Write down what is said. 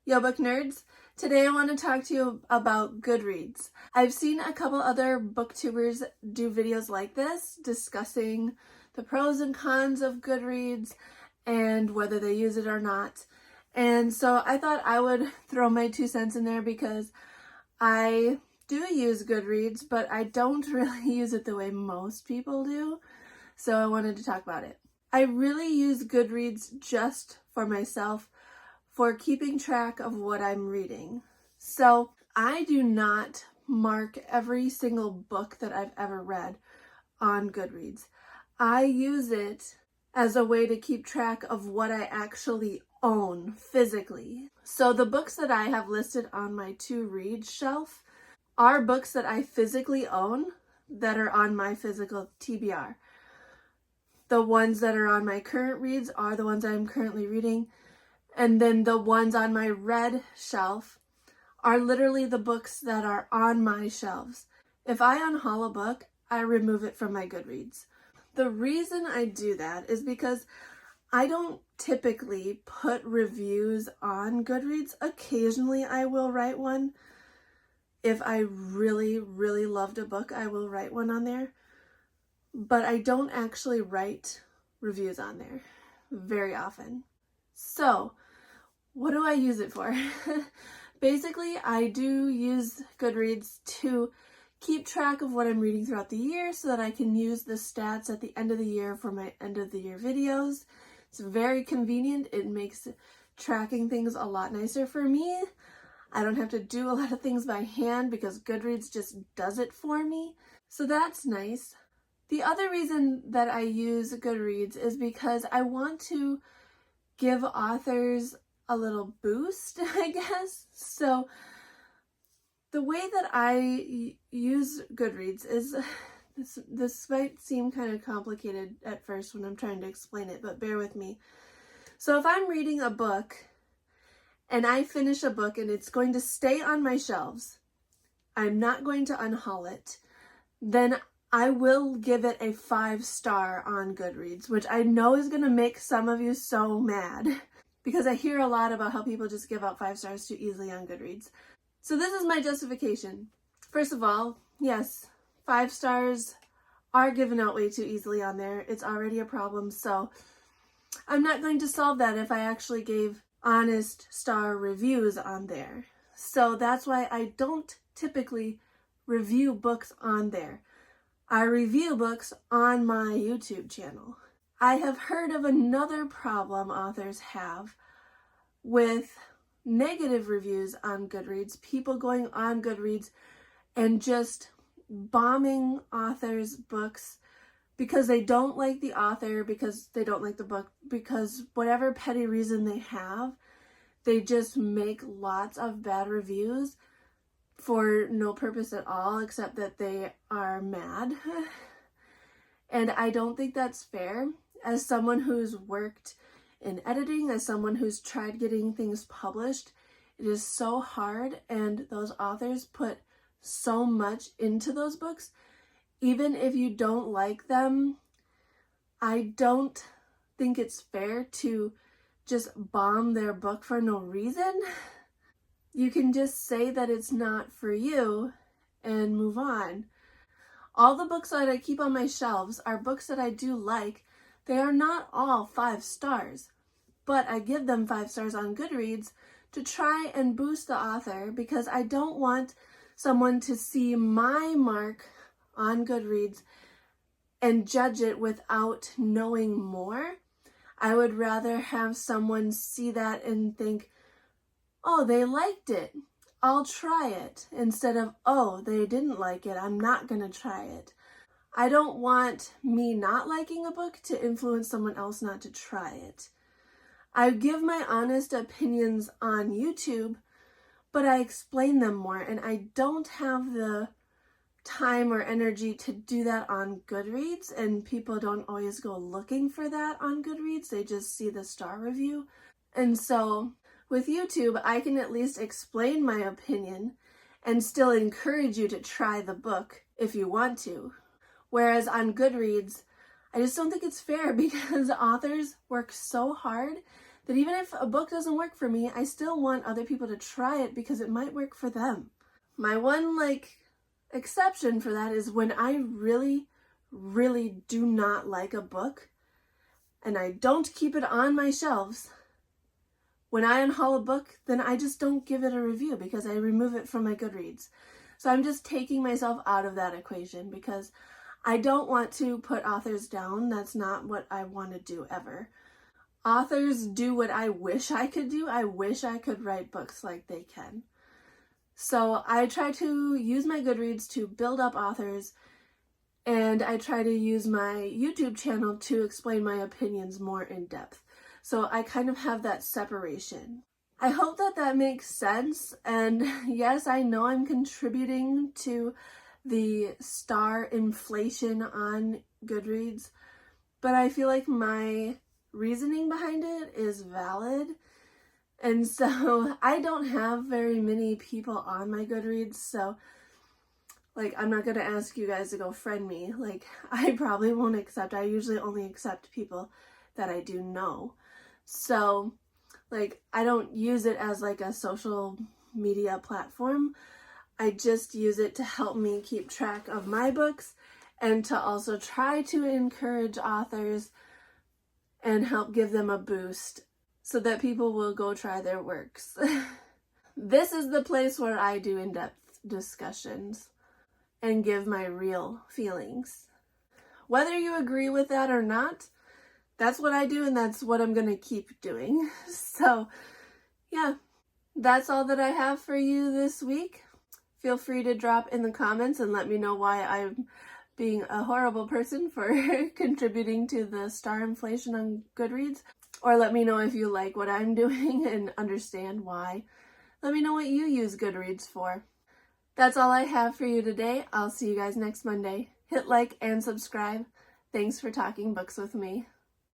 Yo, book nerds! Today I want to talk to you about Goodreads. I've seen a couple other booktubers do videos like this, discussing the pros and cons of Goodreads and whether they use it or not. And so I thought I would throw my 2 cents in there because I do use Goodreads, but I don't really use it the way most people do. So I wanted to talk about it. I really use Goodreads just for myself, for keeping track of what I'm reading. So I do not mark every single book that I've ever read on Goodreads. I use it as a way to keep track of what I actually own physically. So the books that I have listed on my to read shelf are books that I physically own that are on my physical TBR. The ones that are on my current reads are the ones I'm currently reading. And then the ones on my read shelf are literally the books that are on my shelves. If I unhaul a book, I remove it from my Goodreads. The reason I do that is because I don't typically put reviews on Goodreads. Occasionally I will write one. If I really, really loved a book, I will write one on there. But I don't actually write reviews on there very often. So, what do I use it for? Basically, I do use Goodreads to keep track of what I'm reading throughout the year so that I can use the stats at the end of the year for my end of the year videos. It's very convenient. It makes tracking things a lot nicer for me. I don't have to do a lot of things by hand because Goodreads just does it for me. So that's nice. The other reason that I use Goodreads is because I want to give authors a little boost, I guess. So the way that I use Goodreads is, this might seem kind of complicated at first when I'm trying to explain it, but bear with me. So if I'm reading a book and I finish a book and it's going to stay on my shelves, I'm not going to unhaul it, then I will give it a 5-star on Goodreads, which I know is going to make some of you so mad because I hear a lot about how people just give out 5 stars too easily on Goodreads. So this is my justification. First of all, yes, 5 stars are given out way too easily on there. It's already a problem, so I'm not going to solve that if I actually gave honest star reviews on there. So that's why I don't typically review books on there. I review books on my YouTube channel. I have heard of another problem authors have with negative reviews on Goodreads, people going on Goodreads and just bombing authors' books because they don't like the author, because they don't like the book, because whatever petty reason they have, they just make lots of bad reviews for no purpose at all except that they are mad. And I don't think that's fair. As someone who's worked in editing, as someone who's tried getting things published, it is so hard, and those authors put so much into those books. Even if you don't like them, I don't think it's fair to just bomb their book for no reason. You can just say that it's not for you and move on. All the books that I keep on my shelves are books that I do like. They are not all 5 stars, but I give them 5 stars on Goodreads to try and boost the author because I don't want someone to see my mark on Goodreads and judge it without knowing more. I would rather have someone see that and think, oh, they liked it, I'll try it, instead of, oh, they didn't like it, I'm not gonna try it. I don't want me not liking a book to influence someone else not to try it. I give my honest opinions on YouTube, but I explain them more, and I don't have the time or energy to do that on Goodreads, and people don't always go looking for that on Goodreads, they just see the star review. And so with YouTube, I can at least explain my opinion and still encourage you to try the book if you want to. Whereas on Goodreads, I just don't think it's fair because authors work so hard. that even if a book doesn't work for me, I still want other people to try it because it might work for them. My one exception for that is when I really, really do not like a book and I don't keep it on my shelves. When I unhaul a book, then I just don't give it a review because I remove it from my Goodreads. So I'm just taking myself out of that equation because I don't want to put authors down. That's not what I want to do ever. Authors do what I wish I could do. I wish I could write books like they can. So I try to use my Goodreads to build up authors, and I try to use my YouTube channel to explain my opinions more in depth. So I kind of have that separation. I hope that makes sense. And yes, I know I'm contributing to the star inflation on Goodreads, but I feel like my reasoning behind it is valid. And so I don't have very many people on my Goodreads, so I'm not going to ask you guys to go friend me. I probably won't accept. I usually only accept people that I do know. So I don't use it as a social media platform. I just use it to help me keep track of my books and to also try to encourage authors and help give them a boost so that people will go try their works. This is the place where I do in-depth discussions and give my real feelings. Whether you agree with that or not, that's what I do and that's what I'm going to keep doing. So, yeah, that's all that I have for you this week. Feel free to drop in the comments and let me know why I'm being a horrible person for contributing to the star inflation on Goodreads. Or let me know if you like what I'm doing and understand why. Let me know what you use Goodreads for. That's all I have for you today. I'll see you guys next Monday. Hit like and subscribe. Thanks for talking books with me.